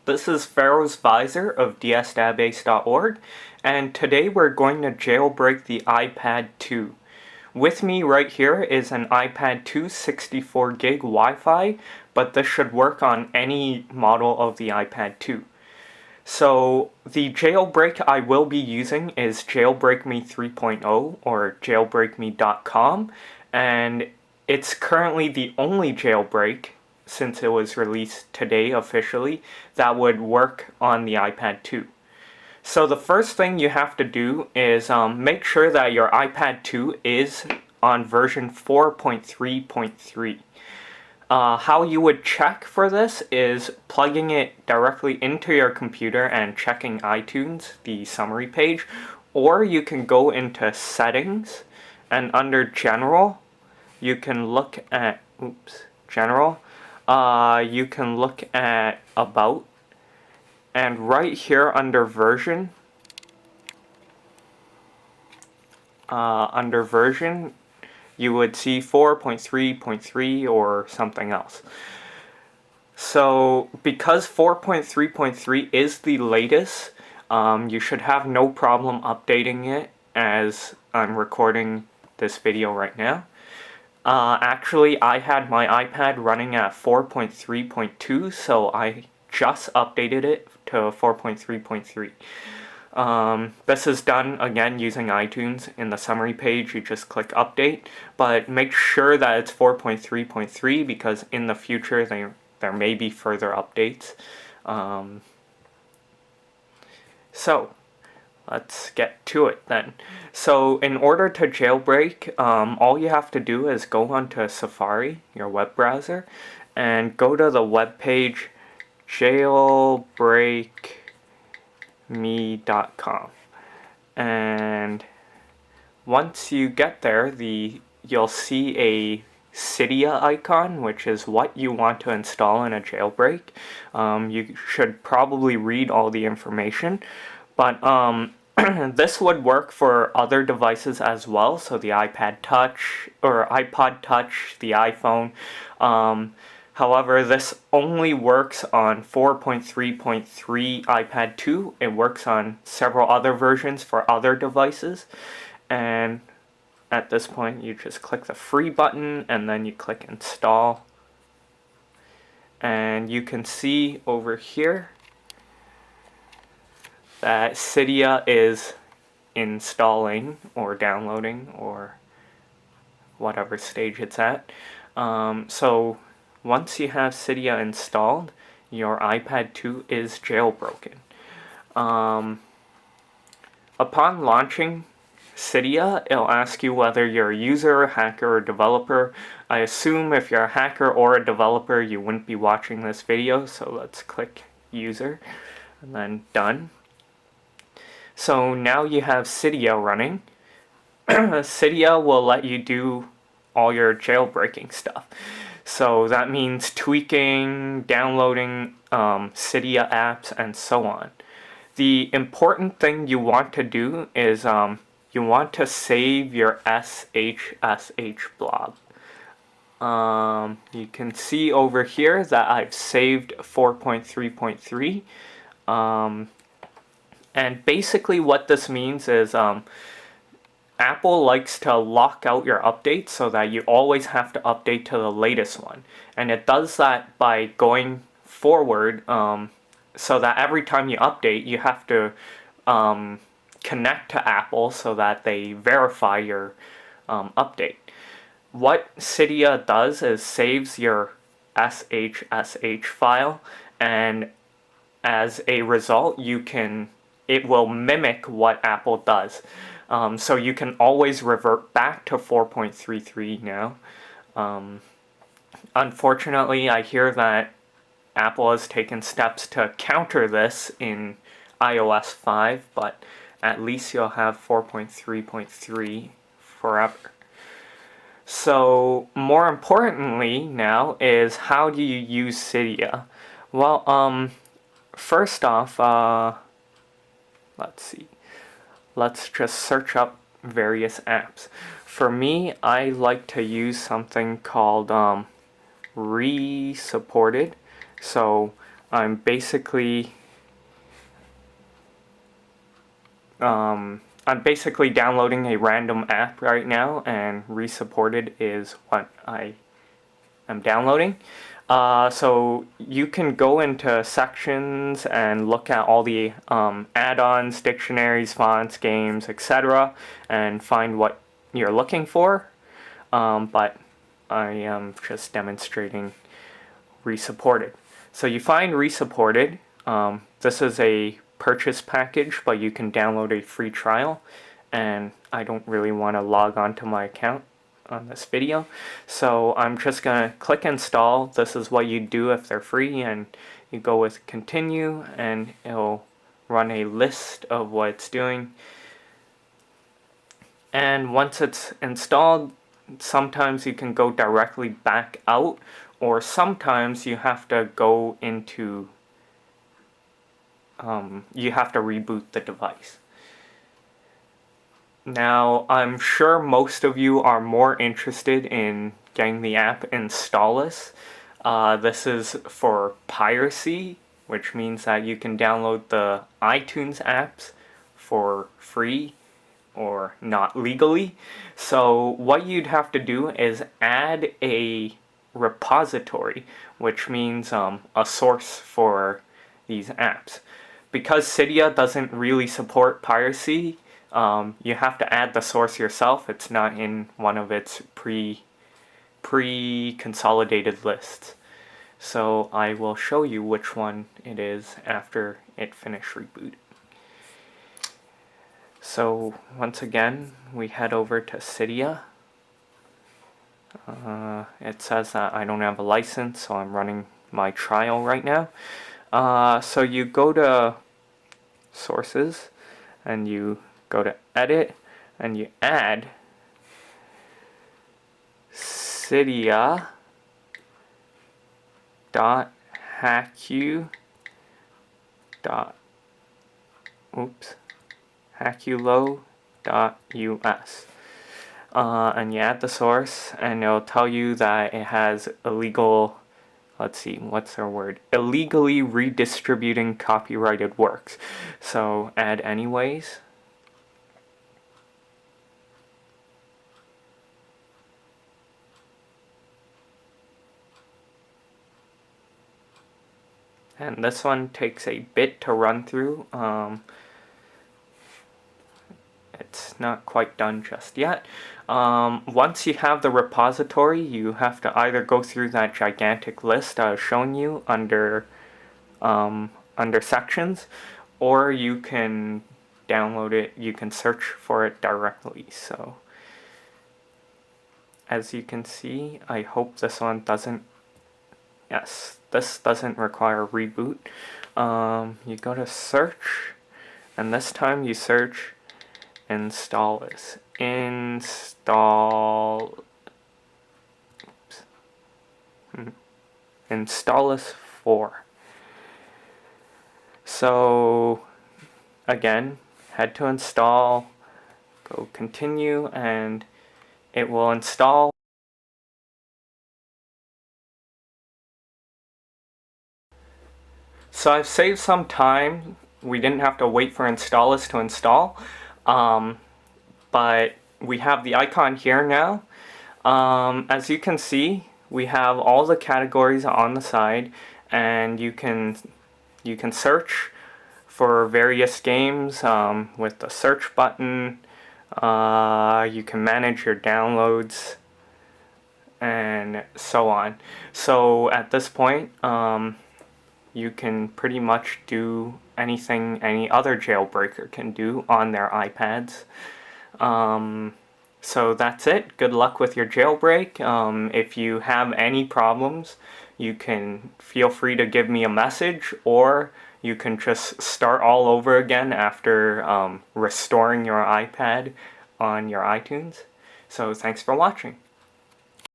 This is Pharaoh's Visor of dsdatabase.org, and today we're going to jailbreak the iPad 2. With me right here is an iPad 2 64 gig Wi-Fi, but this should work on any model of the iPad 2. So the jailbreak I will be using is Jailbreakme 3.0 or jailbreakme.com, and it's currently the only jailbreak, since it was released today officially, that would work on the iPad 2. So the first thing you have to do is make sure that your iPad 2 is on version 4.3.3. How you would check for this is plugging it directly into your computer and checking iTunes, the summary page, or you can go into Settings, and under General, you can look at, General, you can look at About, and right here under Version, you would see 4.3.3 or something else. So because 4.3.3 is the latest, you should have no problem updating it as I'm recording this video right now. Actually, I had my iPad running at 4.3.2, so I just updated it to 4.3.3. This is done again using iTunes. In the summary page, you just click update, but make sure that it's 4.3.3 because in the future there may be further updates. So let's get to it then. So in order to jailbreak, all you have to do is go onto Safari, your web browser, and go to the web page jailbreakme.com. And once you get there, you'll see a Cydia icon, which is what you want to install in a jailbreak. You should probably read all the information, but this would work for other devices as well, so the iPad Touch or iPod Touch, the iPhone. However, this only works on 4.3.3 iPad 2. It works on several other versions for other devices, and at this point you just click the free button and then you click install, and you can see over here that Cydia is installing or downloading or whatever stage it's at. So once you have Cydia installed, your iPad 2 is jailbroken. Upon launching Cydia, it'll ask you whether you're a user, hacker, or developer. I assume if you're a hacker or a developer, you wouldn't be watching this video, so let's click user and then done. So now you have Cydia running. Cydia will let you do all your jailbreaking stuff. So that means tweaking, downloading Cydia apps, and so on. The important thing you want to do is you want to save your SHSH blob. You can see over here that I've saved 4.3.3. And basically what this means is Apple likes to lock out your updates so that you always have to update to the latest one. And it does that by going forward, so that every time you update, you have to connect to Apple so that they verify your update. What Cydia does is saves your SHSH file, and as a result, it will mimic what Apple does. So you can always revert back to 4.33 now. Unfortunately, I hear that Apple has taken steps to counter this in iOS 5, but at least you'll have 4.3.3 forever. So more importantly now is, how do you use Cydia? Well, first off, let's see. Let's just search up various apps. For me, I like to use something called Re-Supported. So I'm basically downloading a random app right now, and resupported is what I am downloading. So you can go into sections and look at all the add-ons, dictionaries, fonts, games, etc., and find what you're looking for. But I am just demonstrating resupported. So you find resupported. This is a purchase package, but you can download a free trial, and I don't really want to log on to my account on this video, so I'm just gonna click install. This is what you do if they're free, and you go with continue, and it'll run a list of what it's doing. And once it's installed, sometimes you can go directly back out, or sometimes you have to go into you have to reboot the device. Now, I'm sure most of you are more interested in getting the app Installous. This is for piracy, which means that you can download the iTunes apps for free or not legally. So what you'd have to do is add a repository, which means a source for these apps. Because Cydia doesn't really support piracy, you have to add the source yourself. It's not in one of its pre-consolidated lists. So I will show you which one it is after it finished reboot. So once again, we head over to Cydia. It says that I don't have a license, so I'm running my trial right now. So you go to sources, and you go to edit, and you add Cydia hackulo.us. And you add the source, and it'll tell you that it has illegal, let's see, what's our word? Illegally redistributing copyrighted works. So add anyways. And this one takes a bit to run through. It's not quite done just yet. Once you have the repository, you have to either go through that gigantic list I was showing you under sections, or you can download it. You can search for it directly. So as you can see, I hope this one doesn't. Yes, this doesn't require a reboot. You go to search, and this time you search Installous. Installous 4. So again, head to install, go continue, and it will install. So I've saved some time. We didn't have to wait for Installous to install, but we have the icon here now. As you can see, we have all the categories on the side, and you can search for various games with the search button. You can manage your downloads and so on. So at this point, you can pretty much do anything any other jailbreaker can do on their iPads. So that's it. Good luck with your jailbreak. If you have any problems, you can feel free to give me a message, or you can just start all over again after restoring your iPad on your iTunes. So thanks for watching.